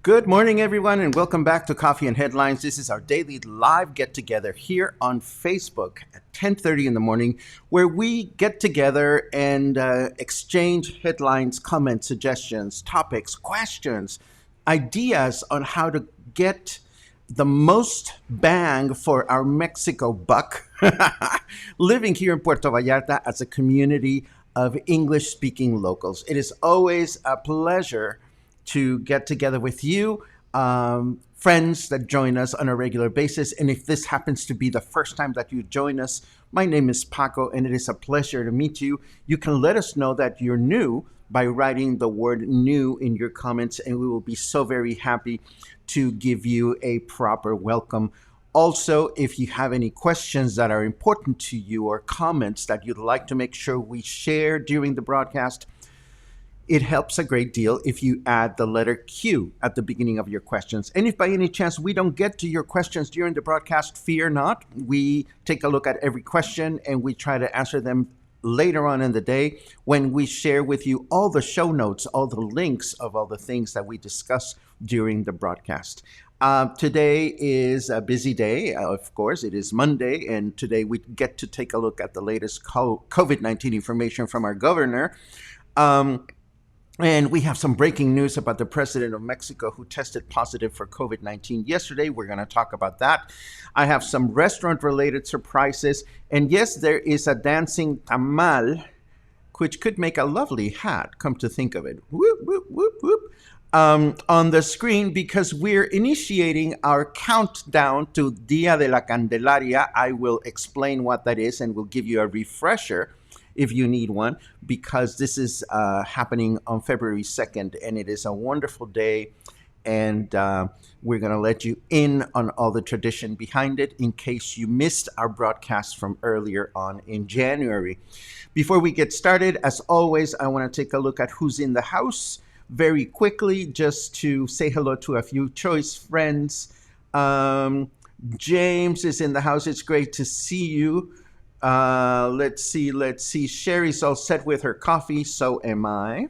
Good morning, everyone, and welcome back to Coffee and Headlines. This is our daily live get-together here on Facebook at 10:30 in the morning, where we get together and exchange headlines, comments, suggestions, topics, questions, ideas on how to get the most bang for our Mexico buck living here in Puerto Vallarta as a community of English-speaking locals. It is always a pleasure to get together with you, friends that join us on a regular basis. And if this happens to be the first time that you join us, my name is Paco, and it is a pleasure to meet you. You can let us know that you're new by writing the word new in your comments, and we will be so very happy to give you a proper welcome. Also, if you have any questions that are important to you or comments that you'd like to make sure we share during the broadcast, it helps a great deal if you add the letter Q at the beginning of your questions. And if by any chance we don't get to your questions during the broadcast, fear not. We take a look at every question and we try to answer them later on in the day when we share with you all the show notes, all the links of all the things that we discuss during the broadcast. Today is a busy day, of course. It is Monday, and today we get to take a look at the latest COVID-19 information from our governor. And we have some breaking news about the president of Mexico who tested positive for COVID-19 yesterday. We're going to talk about that. I have some restaurant-related surprises. And yes, there is a dancing tamal, which could make a lovely hat, come to think of it. Whoop, whoop, whoop, whoop. On the screen, because we're initiating our countdown to Dia de la Candelaria. I will explain what that is and will give you a refresher if you need one, because this is happening on February 2nd, and it is a wonderful day, and we're going to let you in on all the tradition behind it in case you missed our broadcast from earlier on in January. Before we get started, as always, I want to take a look at who's in the house very quickly, just to say hello to a few choice friends. James is in the house. It's great to see you. Let's see. Sherry's all set with her coffee. So am I.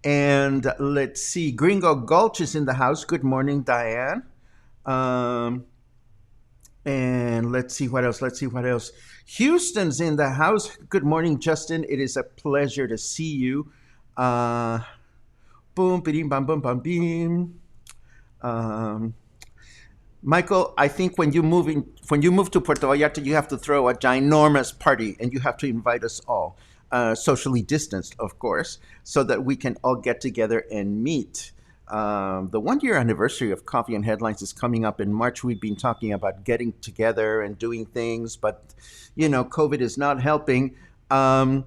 And let's see. Gringo Gulch is in the house. Good morning, Diane. And let's see what else. Houston's in the house. Good morning, Justin. It is a pleasure to see you. Boom, bim, bam, bam, bam, beam. Michael, I think when you move to Puerto Vallarta, you have to throw a ginormous party, and you have to invite us all, socially distanced, of course, so that we can all get together and meet. The 1-year anniversary of Coffee and Headlines is coming up in March. We've been talking about getting together and doing things, but COVID is not helping. We'll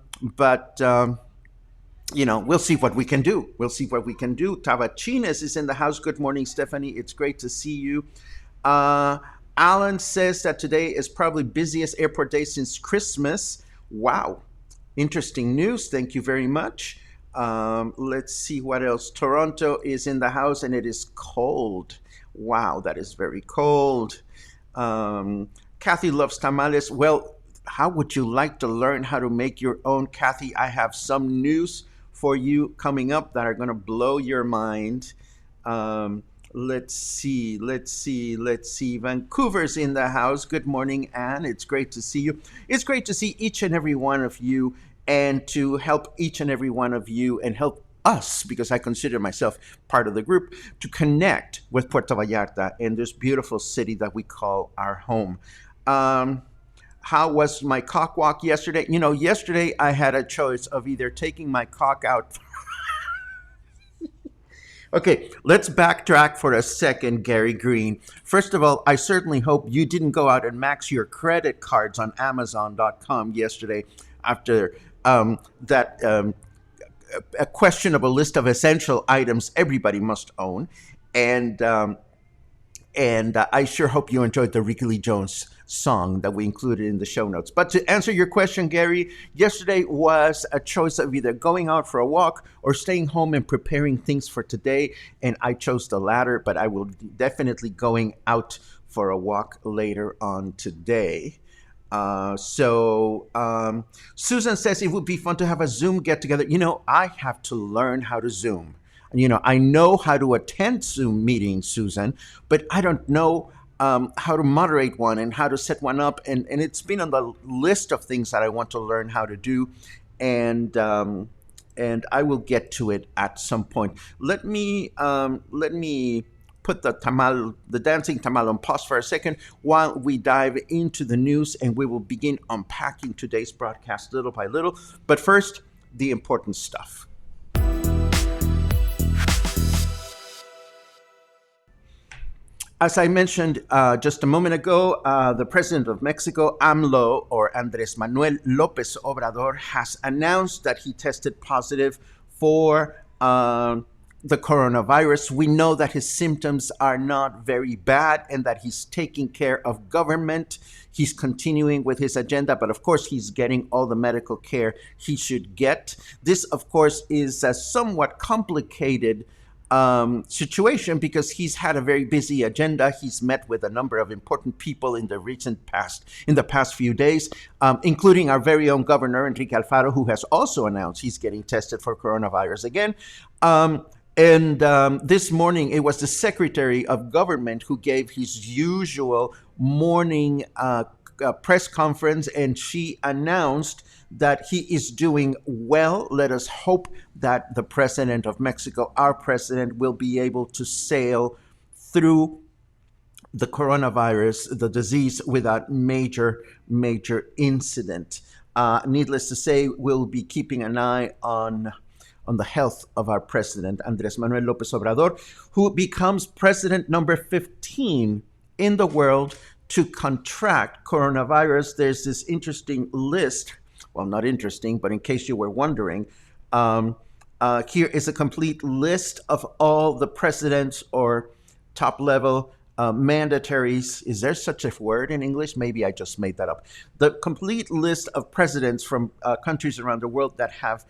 see what we can do. Tavachines is in the house. Good morning, Stephanie. It's great to see you. Alan says that today is probably busiest airport day since Christmas. Wow. Interesting news. Thank you very much. Let's see what else. Toronto is in the house, and it is cold. Wow, that is very cold. Kathy loves tamales. Well, how would you like to learn how to make your own, Kathy? I have some news for you coming up that are going to blow your mind. Let's see. Vancouver's in the house. Good morning, Anne. It's great to see you. It's great to see each and every one of you, and to help each and every one of you and help us, because I consider myself part of the group, to connect with Puerto Vallarta and this beautiful city that we call our home. Um, how was my cock walk yesterday? Yesterday I had a choice of either taking my cock out. Okay, let's backtrack for a second, Gary Green. First of all, I certainly hope you didn't go out and max your credit cards on Amazon.com yesterday after that a questionable list of essential items everybody must own. And I sure hope you enjoyed the Ricky Lee Jones song that we included in the show notes. But to answer your question, Gary, yesterday was a choice of either going out for a walk or staying home and preparing things for today. And I chose the latter, but I will definitely going out for a walk later on today. Susan says it would be fun to have a Zoom get together. I have to learn how to Zoom. I know how to attend Zoom meetings, Susan, but I don't know how to moderate one and how to set one up. And it's been on the list of things that I want to learn how to do. And I will get to it at some point. Let me put the dancing tamal on pause for a second while we dive into the news, and we will begin unpacking today's broadcast little by little. But first, the important stuff. As I mentioned just a moment ago, the president of Mexico, AMLO, or Andrés Manuel López Obrador, has announced that he tested positive for the coronavirus. We know that his symptoms are not very bad and that he's taking care of government. He's continuing with his agenda, but of course, he's getting all the medical care he should get. This, of course, is a somewhat complicated situation because he's had a very busy agenda. He's met with a number of important people in the past few days, including our very own Governor Enrique Alfaro, who has also announced he's getting tested for coronavirus again. This morning, it was the Secretary of Government who gave his usual morning press conference, and she announced that he is doing well. Let us hope that the president of Mexico, our president, will be able to sail through the coronavirus, the disease, without major incident. Needless to say, we'll be keeping an eye on the health of our president, Andrés Manuel López Obrador, who becomes president number 15 in the world to contract coronavirus. There's this interesting list. Well, not interesting, but in case you were wondering, here is a complete list of all the presidents or top level mandataries. Is there such a word in English? Maybe I just made that up. The complete list of presidents from countries around the world that have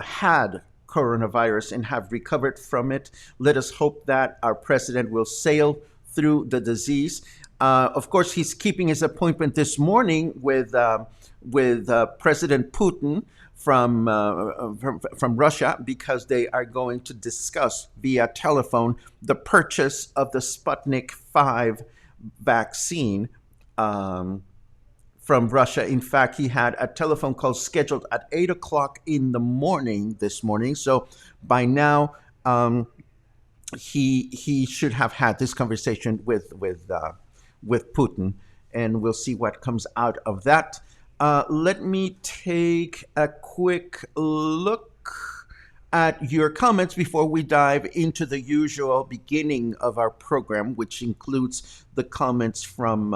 had coronavirus and have recovered from it. Let us hope that our president will sail through the disease. Of course, he's keeping his appointment this morning with President Putin from Russia, because they are going to discuss via telephone the purchase of the Sputnik 5 vaccine from Russia. In fact, he had a telephone call scheduled at 8 o'clock in the morning this morning. So by now, he should have had this conversation with Putin, and we'll see what comes out of that. Let me take a quick look at your comments before we dive into the usual beginning of our program, which includes the comments from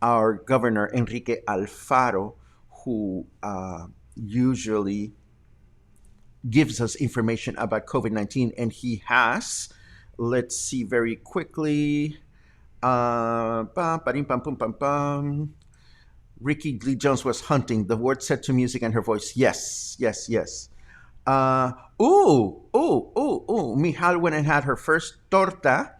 our Governor Enrique Alfaro, who usually gives us information about COVID-19, and he has, let's see very quickly, Ricky Lee Jones was hunting. The word set to music and her voice. Yes. Mijal went and had her first torta.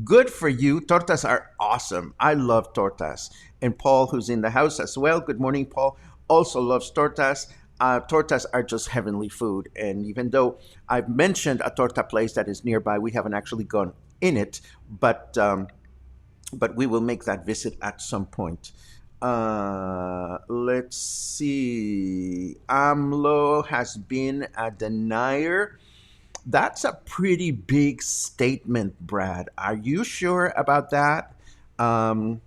Good for you. Tortas are awesome. I love tortas. And Paul, who's in the house as well. Good morning, Paul. Also loves tortas. Tortas are just heavenly food. And even though I've mentioned a torta place that is nearby, we haven't actually gone in it. But we will make that visit at some point. Let's see. AMLO has been a denier That's a pretty big statement, Brad. Are you sure about that? Um,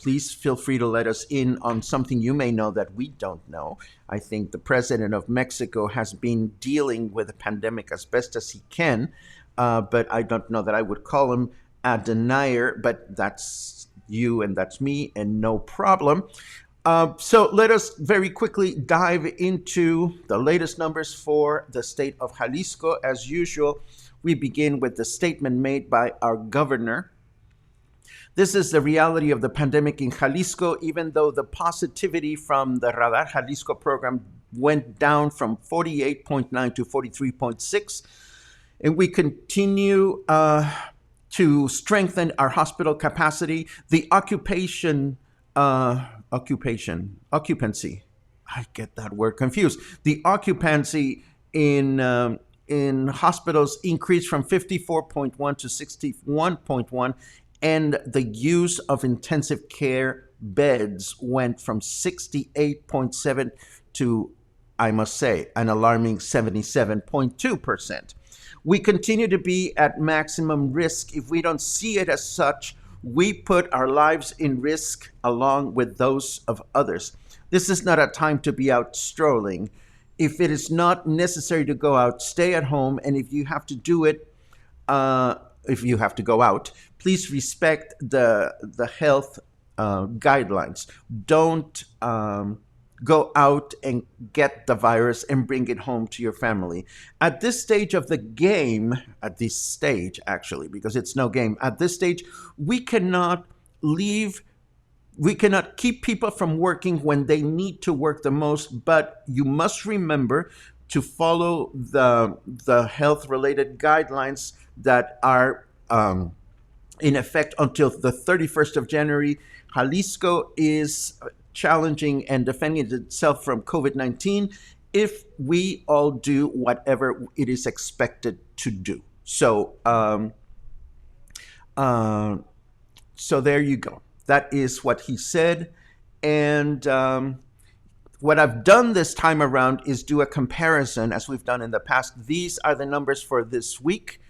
Please feel free to let us in on something you may know that we don't know. I think the president of Mexico has been dealing with the pandemic as best as he can, but I don't know that I would call him a denier, but that's you and that's me, and no problem. So let us very quickly dive into the latest numbers for the state of Jalisco. As usual, we begin with the statement made by our governor. This is the reality of the pandemic in Jalisco, even though the positivity from the Radar Jalisco program went down from 48.9 to 43.6. And we continue to strengthen our hospital capacity. The occupancy. I get that word confused. The occupancy in hospitals increased from 54.1 to 61.1, and the use of intensive care beds went from 68.7 to, I must say, an alarming 77.2%. We continue to be at maximum risk. If we don't see it as such, we put our lives in risk along with those of others. This is not a time to be out strolling. If it is not necessary to go out, stay at home. And if you have to do it, if you have to go out, please respect the health guidelines. Don't go out and get the virus and bring it home to your family. At this stage of the game, at this stage actually, because it's no game, at this stage, we cannot keep people from working when they need to work the most, but you must remember to follow the health related guidelines that are in effect until the 31st of January. Jalisco is challenging and defending itself from COVID-19 if we all do whatever it is expected to do. So there you go. That is what he said. And what I've done this time around is do a comparison as we've done in the past. These are the numbers for this week,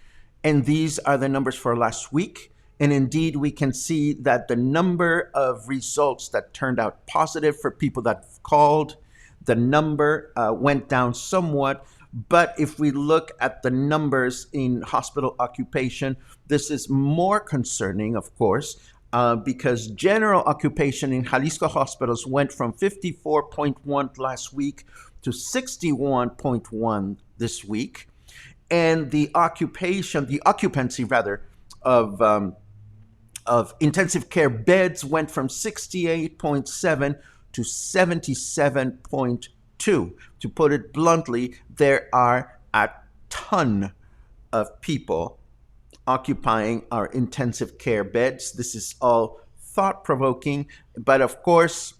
and these are the numbers for last week. And indeed, we can see that the number of results that turned out positive for people that called, the number went down somewhat. But if we look at the numbers in hospital occupation, this is more concerning, of course, because general occupation in Jalisco hospitals went from 54.1 last week to 61.1 this week. And the occupancy of intensive care beds went from 68.7 to 77.2. To put it bluntly, there are a ton of people occupying our intensive care beds. This is all thought-provoking, but of course,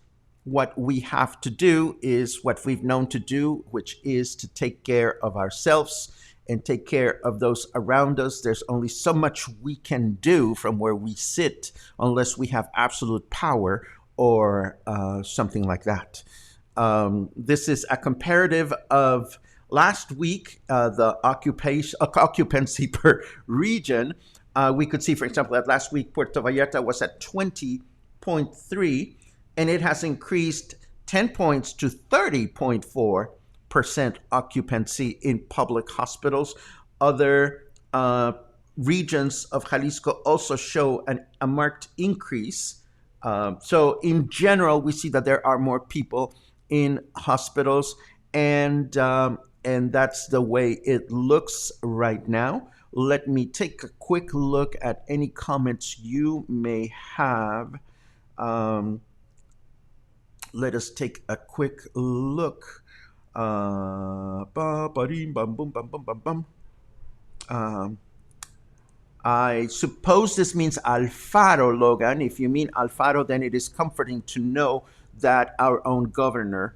what we have to do is what we've known to do, which is to take care of ourselves and take care of those around us. There's only so much we can do from where we sit unless we have absolute power or something like that. This is a comparative of last week, the occupancy per region. We could see, for example, that last week Puerto Vallarta was at 20.3, and it has increased 10 points to 30.4% occupancy in public hospitals. Other regions of Jalisco also show a marked increase. So in general, we see that there are more people in hospitals, and that's the way it looks right now. Let me take a quick look at any comments you may have. Let us take a quick look. I suppose this means Alfaro, Logan. If you mean Alfaro, then it is comforting to know that our own governor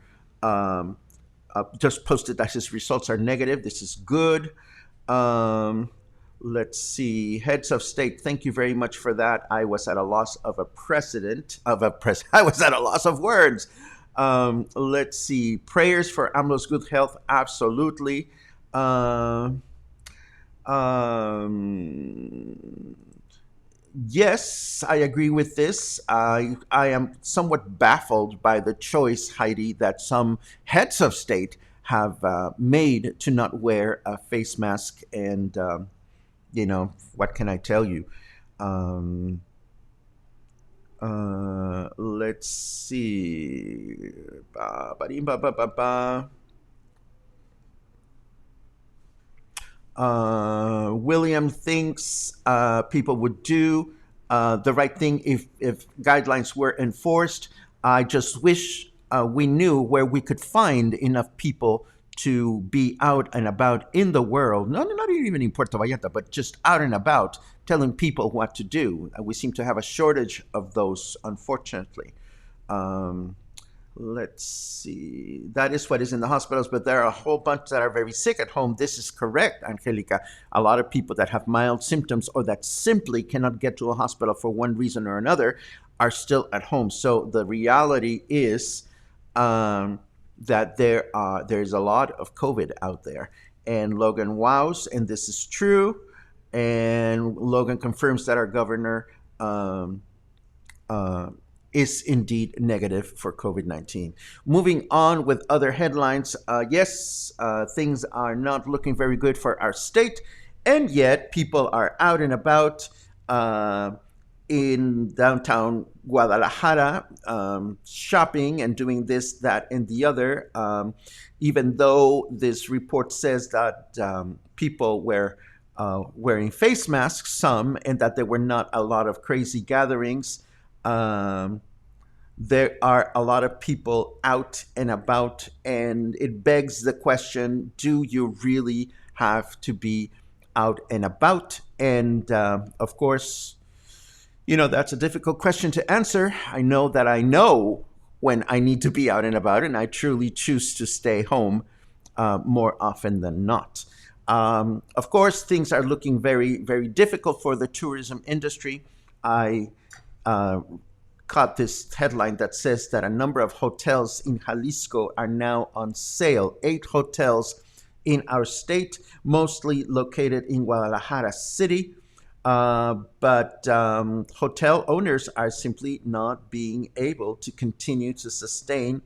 just posted that his results are negative. This is good. Let's see. Heads of state, thank you very much for that. I was at a loss of I was at a loss of words. Let's see. Prayers for AMLO's good health. Absolutely. Um, yes, I agree with this. I am somewhat baffled by the choice, Heidi, that some heads of state have made to not wear a face mask. And, what can I tell you? Um, let's see. Ba-ba-dee-ba-ba-ba-ba. William thinks people would do the right thing if guidelines were enforced. I just wish we knew where we could find enough people to be out and about in the world, not even in Puerto Vallarta, but just out and about telling people what to do. We seem to have a shortage of those, unfortunately. Um, Let's see. That is what is in the hospitals, but there are a whole bunch that are very sick at home. This is correct, Angelica. A lot of people that have mild symptoms or that simply cannot get to a hospital for one reason or another are still at home. So the reality is that there's a lot of COVID out there. And Logan wows, and this is true. And Logan confirms that our governor uh, is indeed negative for COVID 19. Moving on with other headlines, yes, things are not looking very good for our state, and yet people are out and about uh, in downtown Guadalajara, shopping and doing this, that, and the other, even though this report says that people were wearing face masks, some, and that there were not a lot of crazy gatherings. Um, there are a lot of people out and about, and it begs the question, do you really have to be out and about? And of course, that's a difficult question to answer. I know that I know when I need to be out and about, and I truly choose to stay home more often than not. Of course, things are looking very, very difficult for the tourism industry. I uh, caught this headline that says that a number of hotels in Jalisco are now on sale. 8 hotels in our state, mostly located in Guadalajara City. But hotel owners are simply not being able to continue to sustain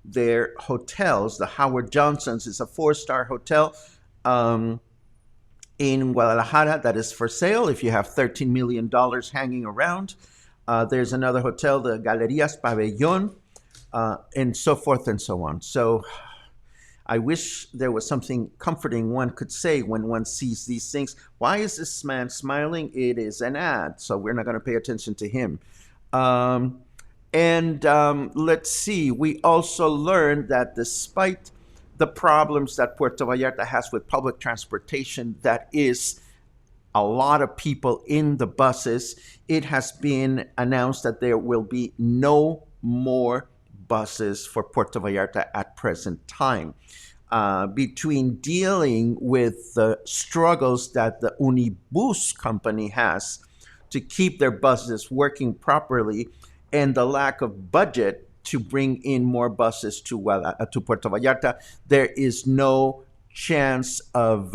their hotels. The Howard Johnson's is a 4-star hotel um, in Guadalajara that is for sale if you have $13 million hanging around. There's another hotel, the Galerías Pabellón, and so forth and so on. So I wish there was something comforting one could say when one sees these things. Why is this man smiling? It is an ad, so we're not going to pay attention to him. Um, and let's see, we also learned that despite the problems that Puerto Vallarta has with public transportation, that is a lot of people in the buses, it has been announced that there will be no more buses for Puerto Vallarta at present time. Between dealing with the struggles that the Unibus company has to keep their buses working properly and the lack of budget to bring in more buses to Puerto Vallarta, there is no chance of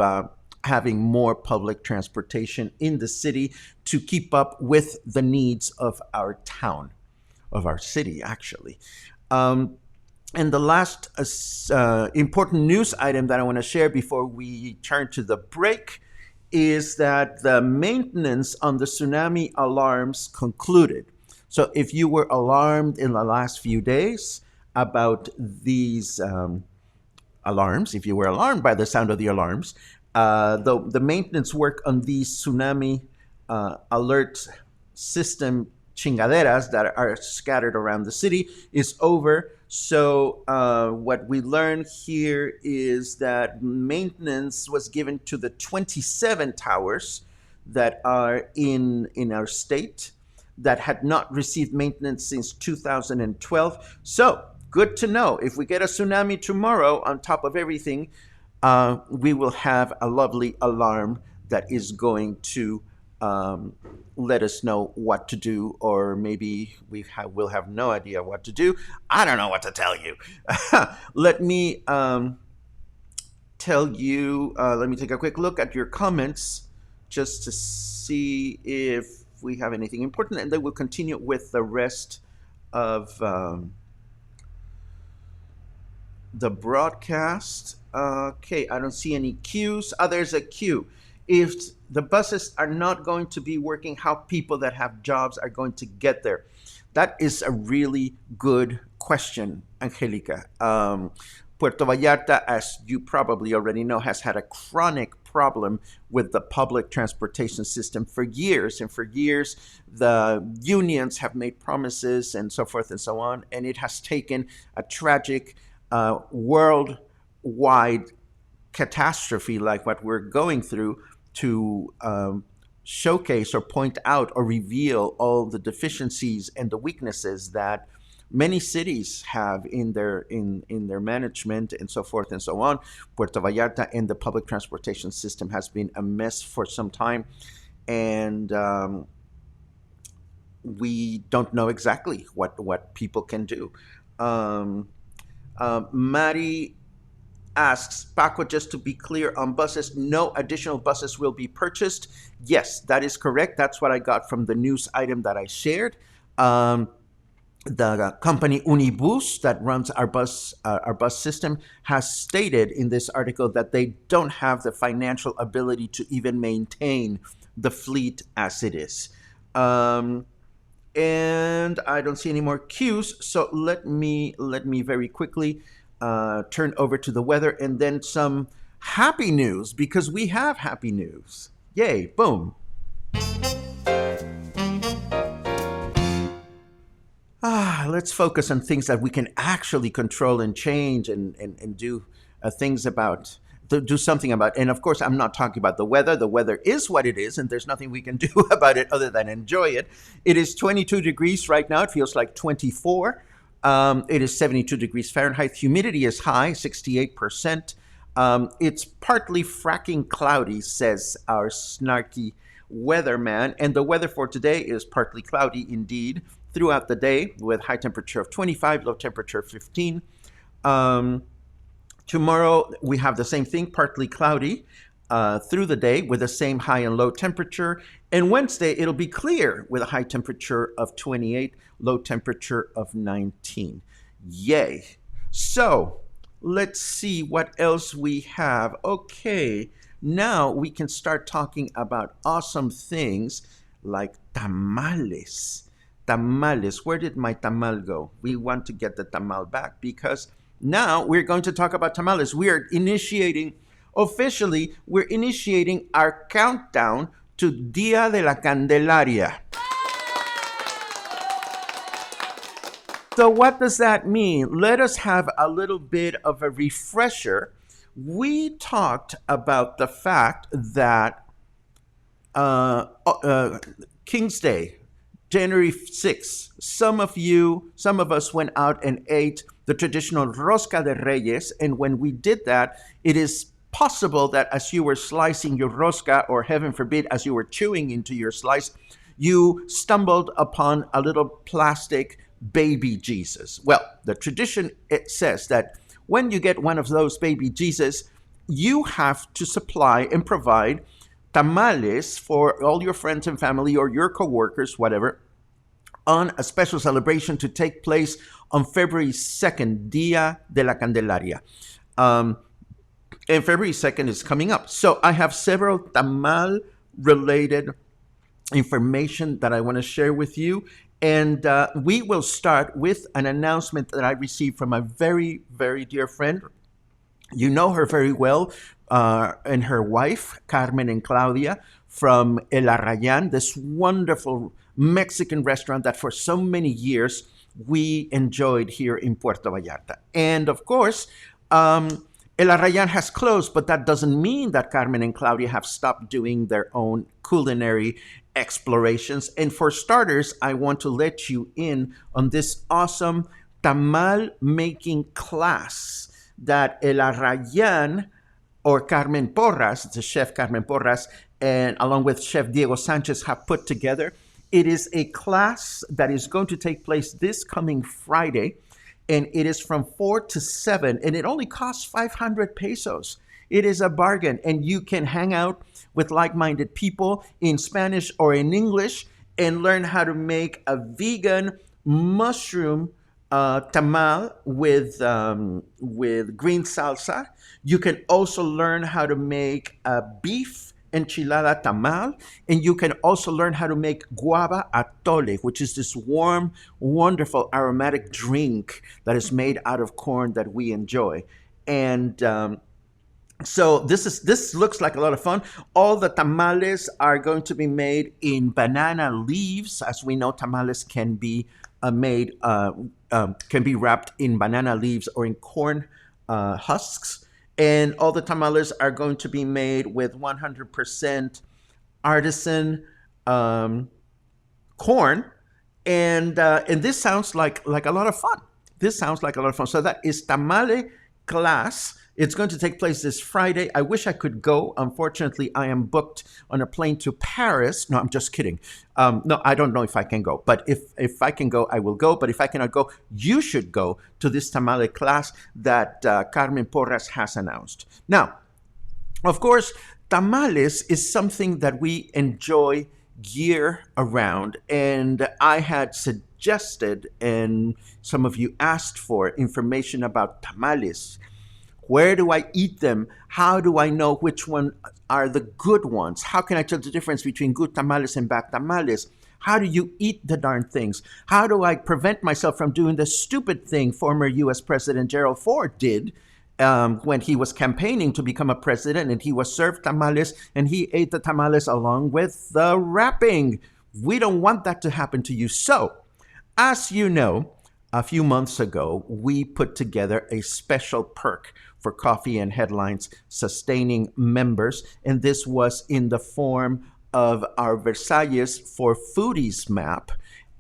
having more public transportation in the city to keep up with the needs of our town, of our city, actually. Um, and the last important news item that I want to share before we turn to the break is that the maintenance on the tsunami alarms concluded. So if you were alarmed in the last few days about these alarms, if you were alarmed by the sound of the alarms, the maintenance work on these tsunami alert system chingaderas that are scattered around the city is over. So what we learned here is that maintenance was given to the 27 towers that are in our state that had not received maintenance since 2012. So good to know. If we get a tsunami tomorrow, on top of everything, we will have a lovely alarm that is going to let us know what to do, or maybe we'll have no idea what to do. I don't know what to tell you. Let me tell you, let me take a quick look at your comments just to see if we have anything important, and then we'll continue with the rest of the broadcast. Okay, I don't see any queues. Oh, there's a queue. If the buses are not going to be working, how people that have jobs are going to get there? That is a really good question, Angelica. Puerto Vallarta, as you probably already know, has had a chronic problem with the public transportation system for years. And for years, the unions have made promises and so forth and so on. And it has taken a tragic worldwide catastrophe like what we're going through to showcase or point out or reveal all the deficiencies and the weaknesses that many cities have in their management and so forth and so on. Puerto Vallarta and the public transportation system has been a mess for some time, and we don't know exactly what people can do. Mari asks, Paco, just to be clear on buses, no additional buses will be purchased. Yes, that is correct. That's what I got from the news item that I shared. The company Unibus that runs our bus system has stated in this article that they don't have the financial ability to even maintain the fleet as it is. And I don't see any more cues, so let me very quickly turn over to the weather and then some happy news, because we have happy news. Yay, boom. Let's focus on things that we can actually control and change and do things about, do something about. And of course, I'm not talking about the weather. The weather is what it is, and there's nothing we can do about it other than enjoy it. It is 22 degrees right now. It feels like 24. It is 72 degrees Fahrenheit. Humidity is high, 68%. It's partly fracking cloudy, says our snarky weatherman. And the weather for today is partly cloudy indeed throughout the day, with high temperature of 25, low temperature of 15. Tomorrow we have the same thing, partly cloudy through the day with the same high and low temperature. And Wednesday it'll be clear with a high temperature of 28, low temperature of 19. Yay. So let's see what else we have. Okay, now we can start talking about awesome things like tamales. Tamales. Where did my tamal go? We want to get the tamal back, because now we're going to talk about tamales. We are officially initiating our countdown to Dia de la Candelaria. So what does that mean? Let us have a little bit of a refresher. We talked about the fact that King's Day, January 6th, some of us went out and ate the traditional Rosca de Reyes. And when we did that, it is possible that as you were slicing your rosca, or heaven forbid, as you were chewing into your slice, you stumbled upon a little plastic baby Jesus. Well, the tradition, it says that when you get one of those baby Jesus, you have to supply and provide tamales for all your friends and family or your coworkers, whatever, on a special celebration to take place on February 2nd, Dia de la Candelaria. And February 2nd is coming up. So I have several tamal-related information that I want to share with you. And we will start with an announcement that I received from a very, very dear friend. You know her very well, and her wife, Carmen and Claudia, from El Arrayán, this wonderful Mexican restaurant that for so many years we enjoyed here in Puerto Vallarta. And of course, El Arrayán has closed, but that doesn't mean that Carmen and Claudia have stopped doing their own culinary explorations. And for starters, I want to let you in on this awesome tamal making class that El Arrayán, or Carmen Porras, the chef Carmen Porras, and along with Chef Diego Sanchez, have put together. It is a class that is going to take place this coming Friday, and it is from 4 to 7, and it only costs 500 pesos. it is a bargain. And you can hang out with like-minded people in Spanish or in English and learn how to make a vegan mushroom tamal with green salsa. You can also learn how to make a beef enchilada tamal, and you can also learn how to make guava atole, which is this warm, wonderful aromatic drink that is made out of corn that we enjoy. And so this looks like a lot of fun. All the tamales are going to be made in banana leaves. As we know, tamales can be can be wrapped in banana leaves or in corn husks. And all the tamales are going to be made with 100% artisan corn. And this sounds like a lot of fun. This sounds like a lot of fun. So that is tamale class. It's going to take place this Friday. I wish I could go. Unfortunately, I am booked on a plane to Paris. No, I'm just kidding. No, I don't know if I can go. But if I can go, I will go. But if I cannot go, you should go to this tamale class that Carmen Porras has announced. Now, of course, tamales is something that we enjoy year around. And I had suggested, and some of you asked for information about tamales. Where do I eat them? How do I know which one are the good ones? How can I tell the difference between good tamales and bad tamales? How do you eat the darn things? How do I prevent myself from doing the stupid thing former U.S. President Gerald Ford did when he was campaigning to become a president, and he was served tamales and he ate the tamales along with the wrapping? We don't want that to happen to you. So, as you know, a few months ago, we put together a special perk for Coffee and Headlines sustaining members, and this was in the form of our Versalles For Foodies Map.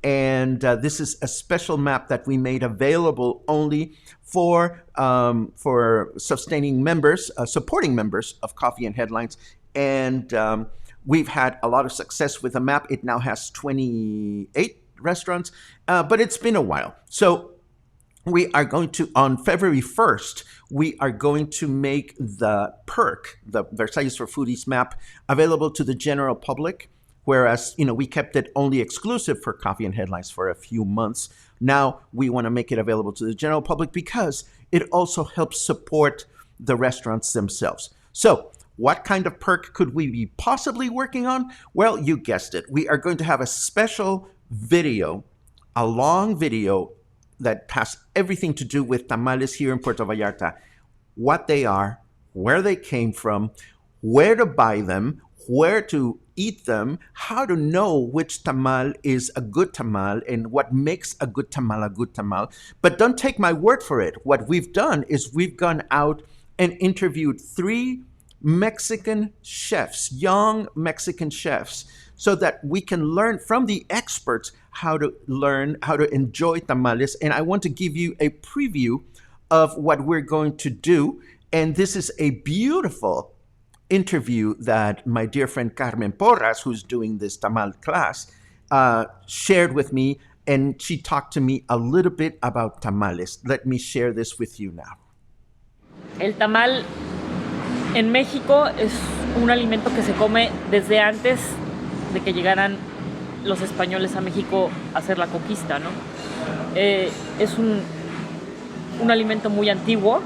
And this is a special map that we made available only for sustaining members, supporting members of Coffee and Headlines. And we've had a lot of success with the map. It now has 28 restaurants, but it's been a while. So we are going to, on February 1st, we are going to make the perk, the Versalles For Foodies Map, available to the general public. Whereas, we kept it only exclusive for Coffee and Headlines for a few months. Now we want to make it available to the general public because it also helps support the restaurants themselves. So what kind of perk could we be possibly working on? Well, you guessed it. We are going to have a special video, a long video that has everything to do with tamales here in Puerto Vallarta. What they are, where they came from, where to buy them, where to eat them, how to know which tamal is a good tamal, and what makes a good tamal. But don't take my word for it. What we've done is we've gone out and interviewed 3 Mexican chefs, young Mexican chefs, so that we can learn from the experts how to enjoy tamales. And I want to give you a preview of what we're going to do. And this is a beautiful interview that my dear friend Carmen Porras, who's doing this tamal class, shared with me. And she talked to me a little bit about tamales. Let me share this with you now. El tamal en México es un alimento que se come desde antes de que llegaran los españoles a México a hacer la conquista, ¿no? Es un alimento muy antiguo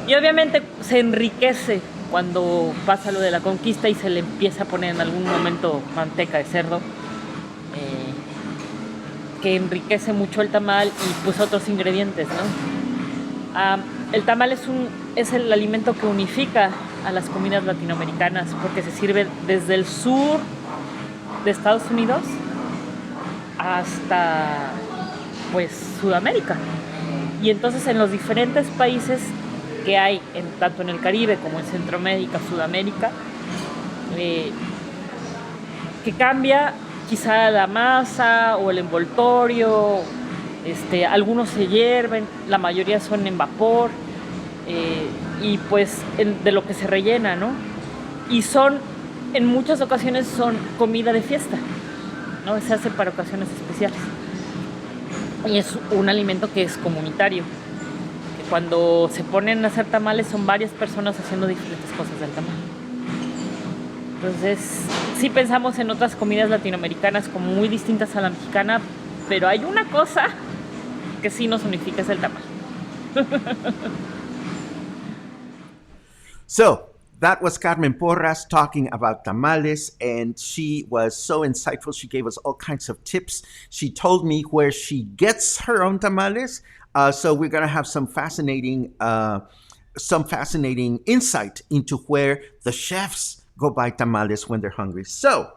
y obviamente se enriquece cuando pasa lo de la conquista y se le empieza a poner en algún momento manteca de cerdo, que enriquece mucho el tamal y pues otros ingredientes, ¿no? El tamal es el alimento que unifica a las comidas latinoamericanas porque se sirve desde el sur de Estados Unidos hasta pues Sudamérica. Y entonces en los diferentes países que hay, tanto en el Caribe como en Centroamérica, Sudamérica, que cambia quizá la masa o el envoltorio, algunos se hierven, la mayoría son en vapor, y pues de lo que se rellena, ¿no? Y en muchas ocasiones son comida de fiesta, ¿no? Se hace para ocasiones especiales. Y es un alimento que es comunitario, que cuando se ponen a hacer tamales son varias personas haciendo diferentes cosas del tamal. Entonces, sí pensamos en otras comidas latinoamericanas como muy distintas a la mexicana, pero hay una cosa que sí nos unifica, es el tamal. So that was Carmen Porras talking about tamales, and she was so insightful. She gave us all kinds of tips. She told me where she gets her own tamales. So we're gonna have some fascinating insight into where the chefs go buy tamales when they're hungry. So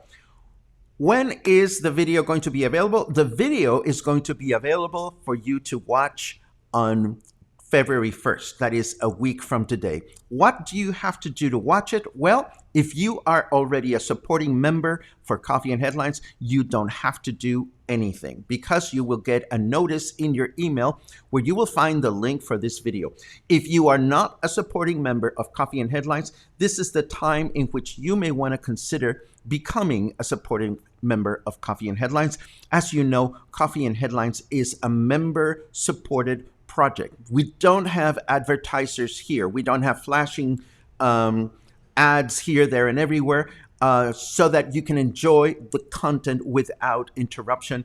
when is the video going to be available? The video is going to be available for you to watch on February 1st. That is a week from today. What do you have to do to watch it? Well, if you are already a supporting member for Coffee and Headlines, you don't have to do anything because you will get a notice in your email where you will find the link for this video. If you are not a supporting member of Coffee and Headlines, this is the time in which you may want to consider becoming a supporting member of Coffee and Headlines. As you know, Coffee and Headlines is a member-supported project. We don't have advertisers here. We don't have flashing ads here, there, and everywhere, so that you can enjoy the content without interruption.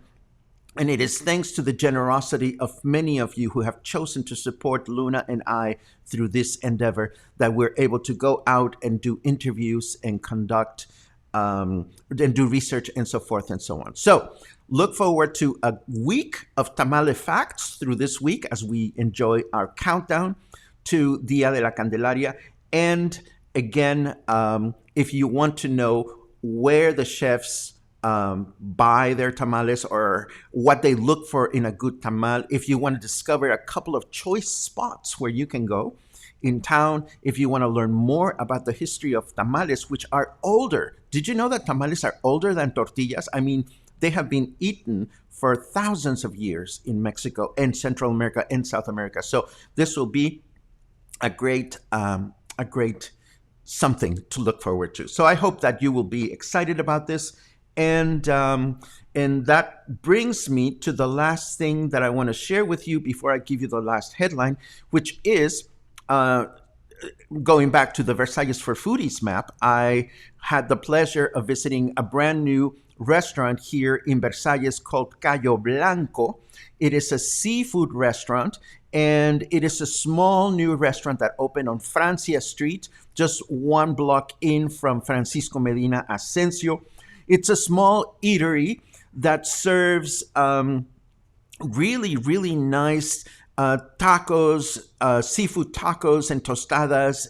And it is thanks to the generosity of many of you who have chosen to support Luna and I through this endeavor that we're able to go out and do interviews and conduct and do research and so forth and so on. So look forward to a week of tamale facts through this week as we enjoy our countdown to Dia de la Candelaria. And again, if you want to know where the chefs buy their tamales or what they look for in a good tamal, if you want to discover a couple of choice spots where you can go in town, if you want to learn more about the history of tamales, which are older. Did you know that tamales are older than tortillas? I mean, they have been eaten for thousands of years in Mexico and Central America and South America. So this will be a great something to look forward to. So I hope that you will be excited about this. And that brings me to the last thing that I want to share with you before I give you the last headline, which is going back to the Versalles For Foodies map. I had the pleasure of visiting a brand new restaurant here in Versalles called Cayo Blanco. It is a seafood restaurant, and it is a small new restaurant that opened on Francia Street, just one block in from Francisco Medina Asensio. It's a small eatery that serves really, really nice tacos, seafood tacos and tostadas,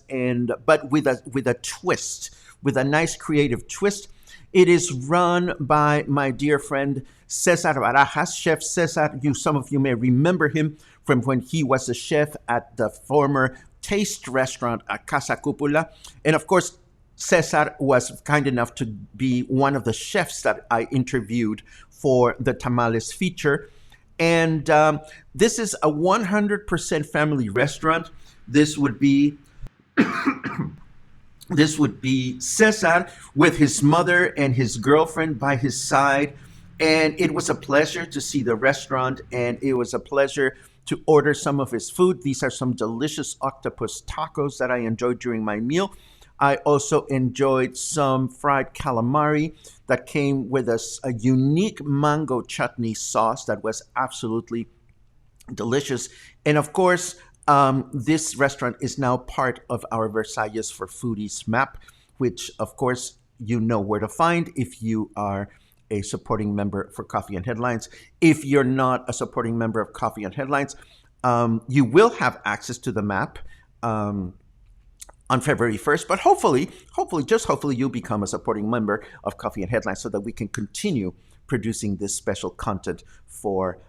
but with a twist, with a nice creative twist. It is run by my dear friend Cesar Barajas. Chef Cesar, some of you may remember him from when he was a chef at the former Taste restaurant at Casa Cúpula. And of course, Cesar was kind enough to be one of the chefs that I interviewed for the Tamales feature. And this is a 100% family restaurant. This would be Cesar with his mother and his girlfriend by his side. And it was a pleasure to see the restaurant, and it was a pleasure to order some of his food. These are some delicious octopus tacos that I enjoyed during my meal. I also enjoyed some fried calamari that came with a unique mango chutney sauce that was absolutely delicious. And of course, this restaurant is now part of our Versalles For Foodies map, which of course you know where to find if you are a supporting member for Coffee and Headlines. If you're not a supporting member of Coffee and Headlines, you will have access to the map on February 1st, but hopefully, you'll become a supporting member of Coffee and Headlines so that we can continue producing this special content for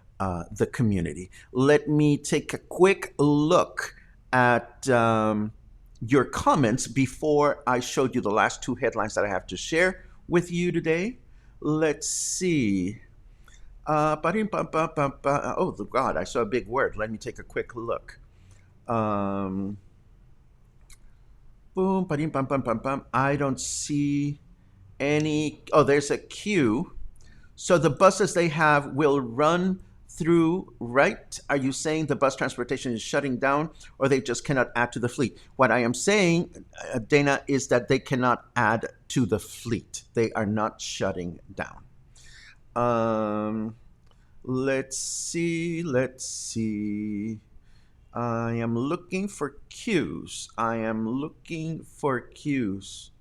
the community. Let me take a quick look at your comments before I showed you the last two headlines that I have to share with you today. Let's see. Oh, God, I saw a big word. Let me take a quick look. Boom, ba-ding, bum, bum, bum, bum. I don't see any. Oh, there's a queue. So the buses they have will run through, right? Are you saying the bus transportation is shutting down or they just cannot add to the fleet? What I am saying, Dana, is that they cannot add to the fleet. They are not shutting down. Um, let's see. Let's see. I am looking for cues. I am looking for cues.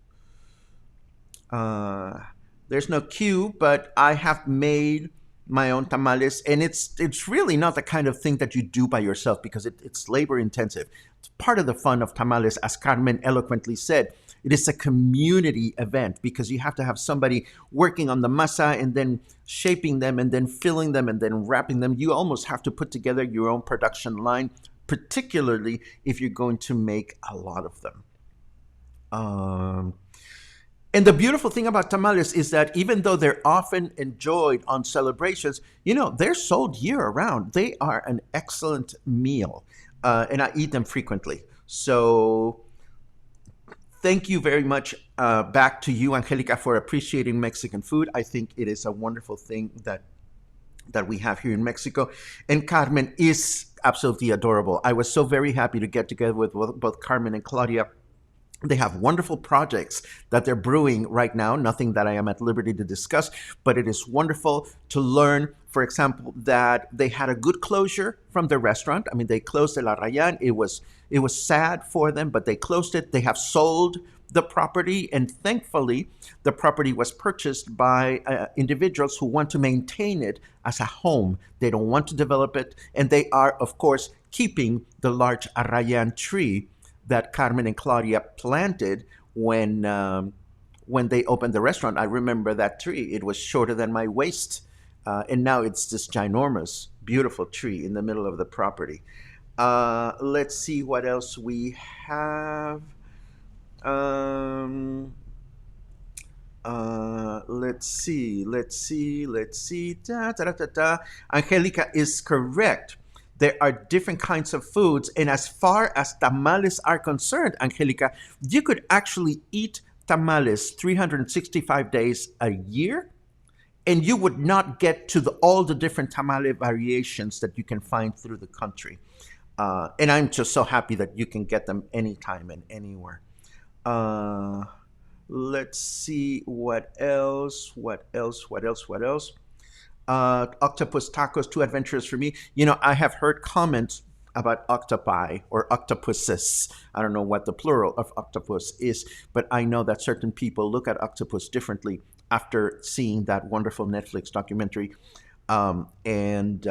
Uh, there's no cue, but I have made my own tamales, and it's really not the kind of thing that you do by yourself because it's labor intensive. It's part of the fun of tamales, as Carmen eloquently said. It is a community event because you have to have somebody working on the masa and then shaping them and then filling them and then wrapping them. You almost have to put together your own production line, particularly if you're going to make a lot of them. Um, and the beautiful thing about tamales is that even though they're often enjoyed on celebrations, they're sold year round. They are an excellent meal, and I eat them frequently. So thank you very much back to you, Angelica, for appreciating Mexican food. I think it is a wonderful thing that we have here in Mexico. And Carmen is absolutely adorable. I was so very happy to get together with both Carmen and Claudia. They have wonderful projects that they're brewing right now, nothing that I am at liberty to discuss, but it is wonderful to learn, for example, that they had a good closure from the restaurant. I mean, they closed El Arrayan. It was sad for them, but they closed it. They have sold the property, and thankfully, the property was purchased by individuals who want to maintain it as a home. They don't want to develop it, and they are, of course, keeping the large Arrayan tree that Carmen and Claudia planted when they opened the restaurant. I remember that tree. It was shorter than my waist, and now it's this ginormous, beautiful tree in the middle of the property. Let's see what else we have. Let's see. Da, da, da, da, da. Angelica is correct. There are different kinds of foods. And as far as tamales are concerned, Angelica, you could actually eat tamales 365 days a year, and you would not get to all the different tamale variations that you can find through the country. And I'm just so happy that you can get them anytime and anywhere. Let's see what else. Octopus tacos, too adventurous for me. I have heard comments about octopi or octopuses. I don't know what the plural of octopus is, but I know that certain people look at octopus differently after seeing that wonderful Netflix documentary. And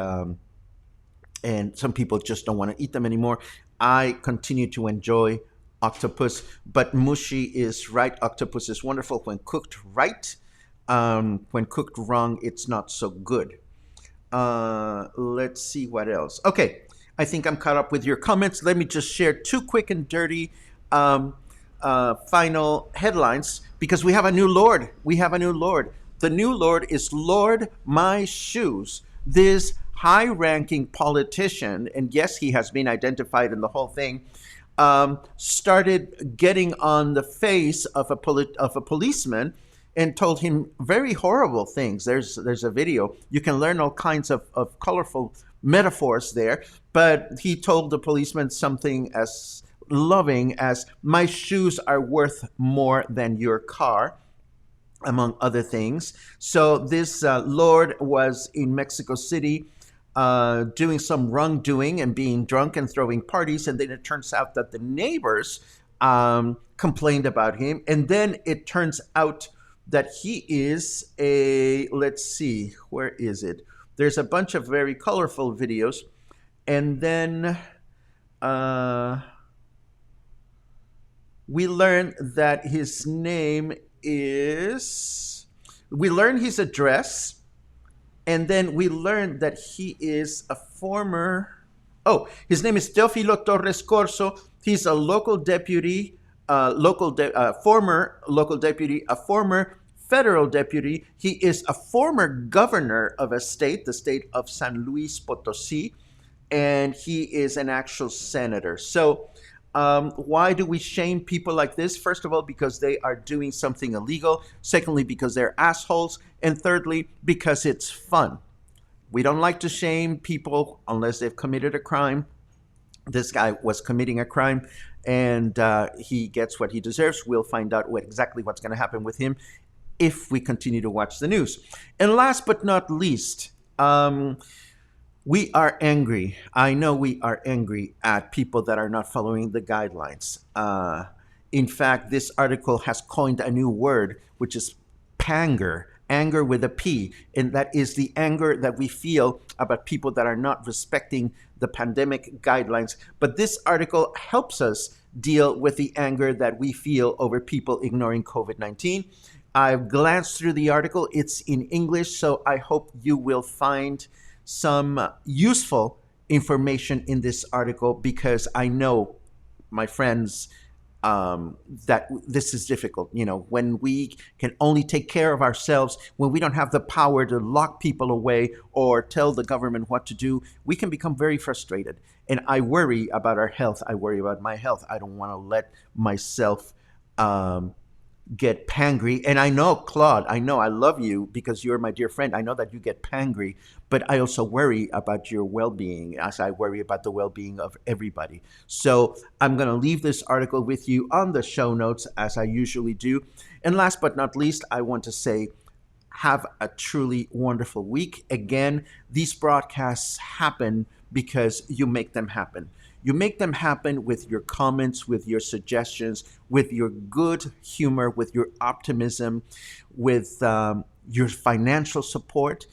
some people just don't want to eat them anymore. I continue to enjoy octopus, but Mushi is right. Octopus is wonderful when cooked right. When cooked wrong, it's not so good. Let's see what else. Okay, I think I'm caught up with your comments. Let me just share two quick and dirty final headlines because we have a new Lord. The new Lord is Lord My Shoes. This high-ranking politician, and yes, he has been identified in the whole thing, started getting on the face of a policeman and told him very horrible things. There's a video. You can learn all kinds of colorful metaphors there. But he told the policeman something as loving as, "My shoes are worth more than your car," among other things. So this Lord was in Mexico City doing some wrongdoing and being drunk and throwing parties. And then it turns out that the neighbors complained about him. And then it turns out that he is let's see, where is it? There's a bunch of very colorful videos. And then we learn that his name is, we learn his address. And then we learn that he is a former, his name is Teofilo Torres Corso. He's a local deputy, former local deputy, a former federal deputy. He is a former governor of a state, the state of San Luis Potosí, and he is an actual senator. So why do we shame people like this? First of all, because they are doing something illegal. Secondly, because they're assholes. And thirdly, because it's fun. We don't like to shame people unless they've committed a crime. This guy was committing a crime, and he gets what he deserves. We'll find out exactly what's going to happen with him if we continue to watch the news. And last but not least, we are angry. I know we are angry at people that are not following the guidelines. In fact, this article has coined a new word, which is panger, anger with a P. And that is the anger that we feel about people that are not respecting the pandemic guidelines. But this article helps us deal with the anger that we feel over people ignoring COVID-19. I've glanced through the article. It's in English, so I hope you will find some useful information in this article, because I know, my friends, that this is difficult. You know, when we can only take care of ourselves, when we don't have the power to lock people away or tell the government what to do, we can become very frustrated. And I worry about our health. I worry about my health. I don't want to let myself get pangry. And I know, Claude, I know I love you because you're my dear friend. I know that you get pangry, but I also worry about your well-being, as I worry about the well-being of everybody. So I'm going to leave this article with you on the show notes, as I usually do. And last but not least, I want to say, have a truly wonderful week. Again, these broadcasts happen because you make them happen. You make them happen with your comments, with your suggestions, with your good humor, with your optimism, with your financial support.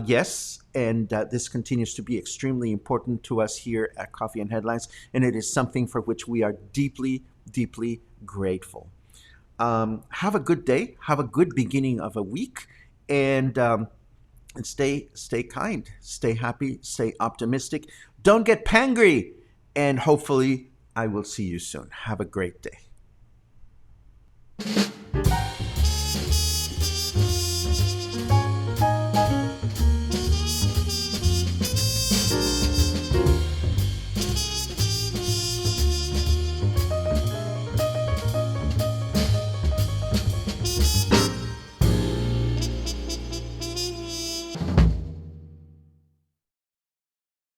Yes, and this continues to be extremely important to us here at Coffee and Headlines, and it is something for which we are deeply, deeply grateful. Have a good day. Have a good beginning of a week, and stay kind, stay happy, stay optimistic. Don't get pangry. And hopefully, I will see you soon. Have a great day.